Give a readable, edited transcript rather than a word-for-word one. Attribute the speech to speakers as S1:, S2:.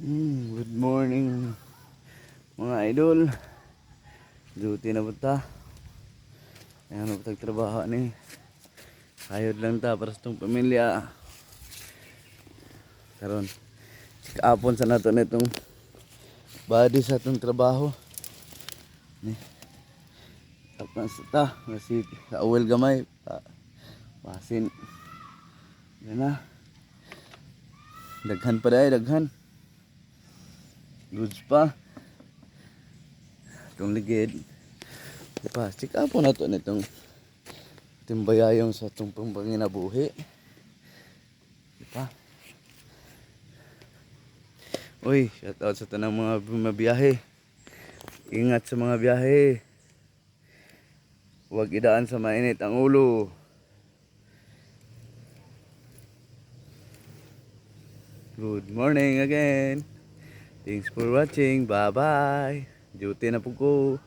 S1: Good morning mga idol. Duty na po ta. Ayan po tagtrabaho ni. Sayod lang ta para sa itong pamilya. Karon kapon sa nato nitong body sa itong trabaho ni. Tapos ta kasi sa awel gamay pasin. Yan na. Daghan pa dahil daghan. Goods pa. Itong ligid. Diba, check up po na ito nitong timbayayong sa itong panginabuhi. Diba? Uy, shout out sa tanang mga bumabiyahe. Ingat sa mga biyahe. Huwag idaan sa mainit ang ulo. Good morning again. Thanks for watching. Bye bye. Duty na po ko.